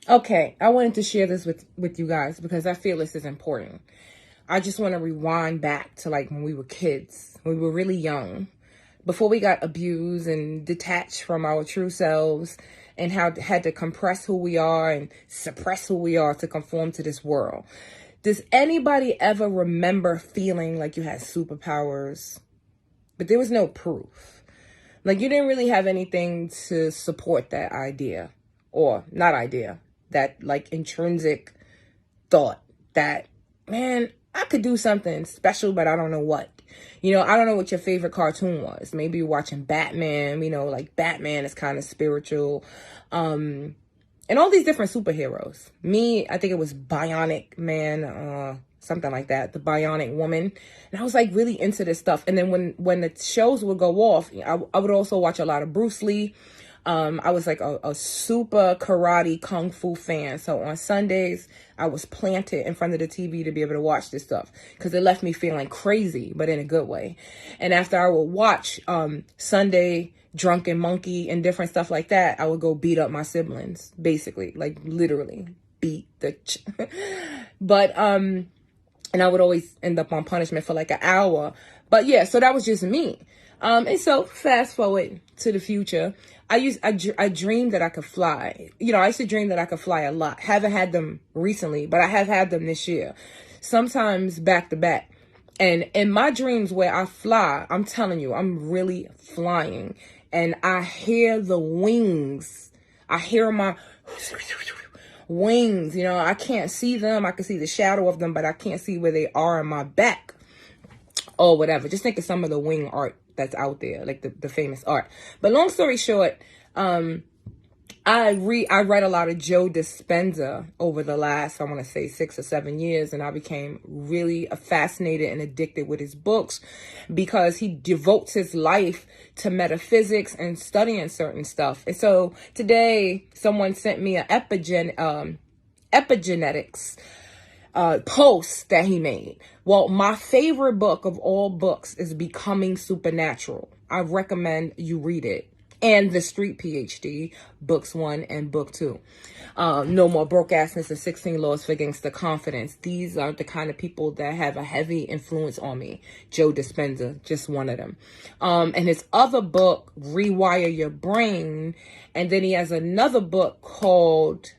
Okay, I wanted to share this with you guys because I feel this is important. I just want to rewind back to like when we were kids, when we were really young, before we got abused and detached from our true selves and how had to compress who we are and suppress who we are to conform to this world. Does anybody ever remember feeling like you had superpowers, but there was no proof? Like you didn't really have anything to support that idea, or not idea, that like intrinsic thought that, man, I could do something special, but I don't know what. I don't know what your favorite cartoon was. Maybe you're watching Batman, like Batman is kind of spiritual. And all these different superheroes. Me, I think it was Bionic Man, something like that, the Bionic Woman. And I was like really into this stuff. And then when the shows would go off, I would also watch a lot of Bruce Lee. I was like a super karate kung fu fan. So on Sundays, I was planted in front of the TV to be able to watch this stuff because it left me feeling crazy, but in a good way. And after I would watch Sunday Drunken Monkey and different stuff like that, I would go beat up my siblings, basically, like literally beat the but and I would always end up on punishment for like an hour. But yeah, so that was just me. And so fast forward to the future, I dreamed that I could fly. I used to dream that I could fly a lot. Haven't had them recently, but I have had them this year, sometimes back to back. And in my dreams where I fly, I'm telling you, I'm really flying. And I hear the wings. I hear my wings. I can't see them. I can see the shadow of them, but I can't see where they are in my back or whatever. Just think of some of the wing art that's out there, like the famous art. But long story short, I read a lot of Joe Dispenza over the last, I want to say 6 or 7 years, and I became really fascinated and addicted with his books because he devotes his life to metaphysics and studying certain stuff. And so today, someone sent me an Epigenetics post that he made. Well, my favorite book of all books is Becoming Supernatural. I recommend you read it. And The Street PhD, books 1 and book 2. No More Broke Assness and 16 Laws for Gangster Confidence. These are the kind of people that have a heavy influence on me. Joe Dispenza, just one of them. And his other book, Rewire Your Brain. And then he has another book called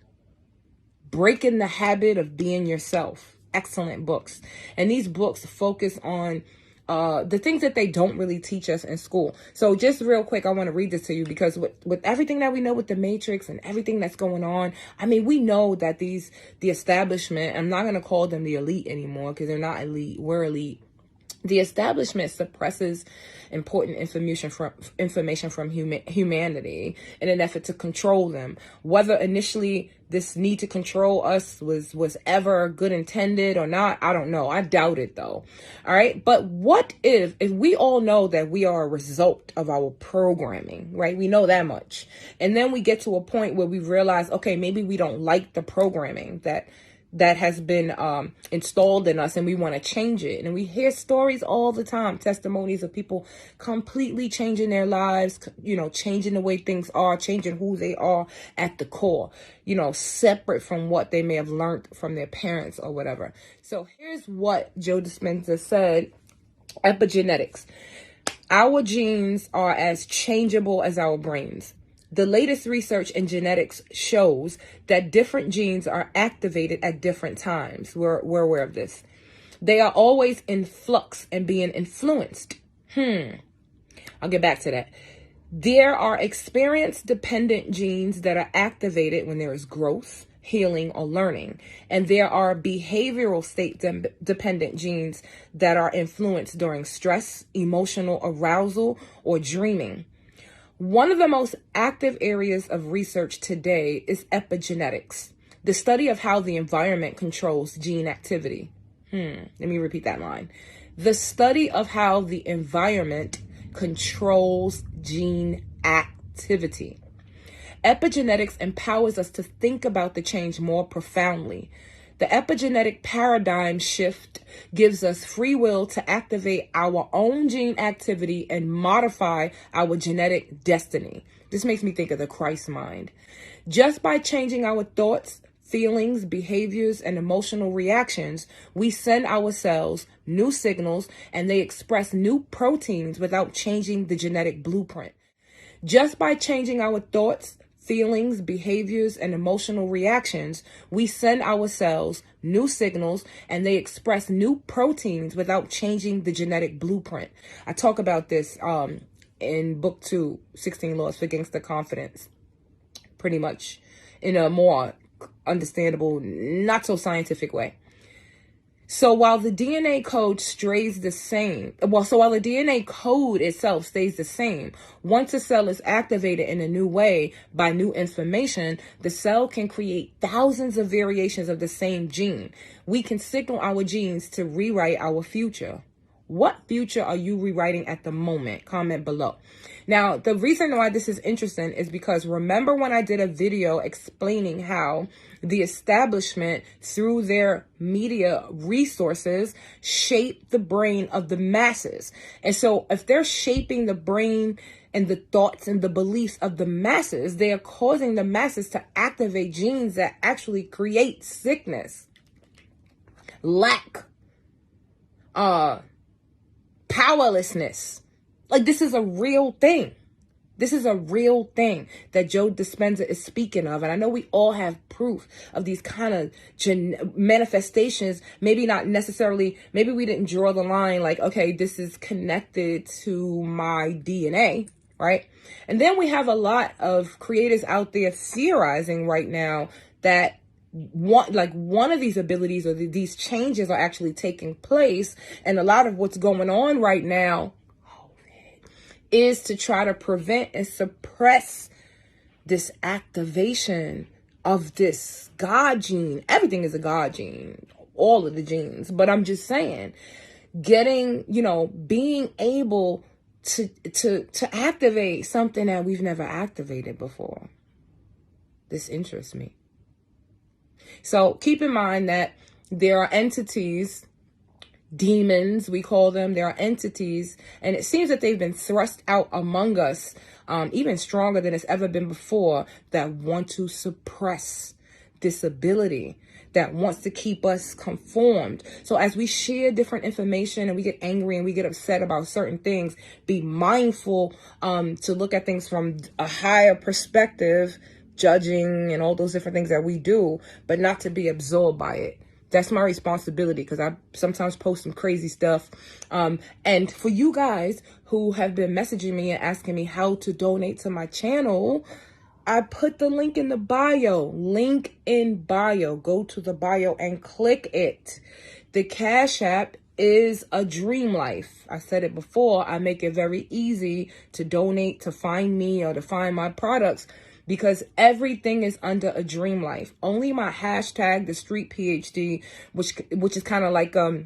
Breaking the Habit of Being Yourself. Excellent books. And these books focus on the things that they don't really teach us in school. So just real quick, I want to read this to you because with everything that we know with the Matrix and everything that's going on, I mean, we know that the establishment, I'm not going to call them the elite anymore because they're not elite, we're elite. The establishment suppresses important information from humanity in an effort to control them. Whether initially this need to control us was ever good intended or not, I don't know. I doubt it though. All right. But what if we all know that we are a result of our programming, right? We know that much. And then we get to a point where we realize, okay, maybe we don't like the programming that has been installed in us and we want to change it. And we hear stories all the time, testimonies of people completely changing their lives, changing the way things are, changing who they are at the core, separate from what they may have learned from their parents or whatever. So here's what Joe Dispenza said, Epigenetics. Our genes are as changeable as our brains. The latest research in genetics shows that different genes are activated at different times. We're aware of this. They are always in flux and being influenced. I'll get back to that. There are experience-dependent genes that are activated when there is growth, healing, or learning. And there are behavioral state-dependent genes that are influenced during stress, emotional arousal, or dreaming. One of the most active areas of research today is epigenetics, the study of how the environment controls gene activity. Let me repeat that line. The study of how the environment controls gene activity. Epigenetics empowers us to think about the change more profoundly. The epigenetic paradigm shift gives us free will to activate our own gene activity and modify our genetic destiny. This makes me think of the Christ mind. Just by changing our thoughts, feelings, behaviors, and emotional reactions, we send our cells new signals and they express new proteins without changing the genetic blueprint. Just by changing our thoughts, feelings, behaviors, and emotional reactions, we send our cells new signals and they express new proteins without changing the genetic blueprint. I talk about this in book 2, 16 Laws for Gangster Confidence, pretty much in a more understandable, not so scientific way. So while the DNA code stays the same, while the DNA code itself stays the same, once a cell is activated in a new way by new information, the cell can create thousands of variations of the same gene. We can signal our genes to rewrite our future. What future are you rewriting at the moment? Comment below. Now, the reason why this is interesting is because remember when I did a video explaining how the establishment, through their media resources, shape the brain of the masses. And so if they're shaping the brain and the thoughts and the beliefs of the masses, they are causing the masses to activate genes that actually create sickness, lack, powerlessness. Like, this is a real thing. This is a real thing that Joe Dispenza is speaking of. And I know we all have proof of these kind of manifestations. Maybe not necessarily, maybe we didn't draw the line like, okay, this is connected to my DNA, right? And then we have a lot of creators out there theorizing right now that one of these abilities or these changes are actually taking place. And a lot of what's going on right now is to try to prevent and suppress this activation of this God gene. Everything is a God gene, all of the genes. But I'm just saying, getting, being able to activate something that we've never activated before. This interests me. So keep in mind that there are entities, demons, we call them. There are entities, and it seems that they've been thrust out among us, even stronger than it's ever been before, that want to suppress this ability, that wants to keep us conformed. So as we share different information and we get angry and we get upset about certain things, be mindful to look at things from a higher perspective, judging and all those different things that we do, but not to be absorbed by it. That's my responsibility, because I sometimes post some crazy stuff. And for you guys who have been messaging me and asking me how to donate to my channel, I put the link in the bio. Link in bio. Go to the bio and click it. The Cash App is a dream life. I said it before. I make it very easy to donate, to find me, or to find my products, because everything is under a dream life. Only my hashtag, the Street PhD, which is kind of like what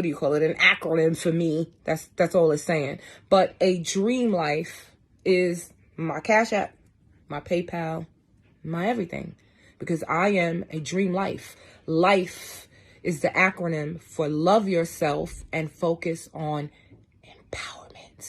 do you call it? An acronym for me. That's all it's saying. But a dream life is my Cash App, my PayPal, my everything, because I am a dream life. Life is the acronym for love yourself and focus on empowerment.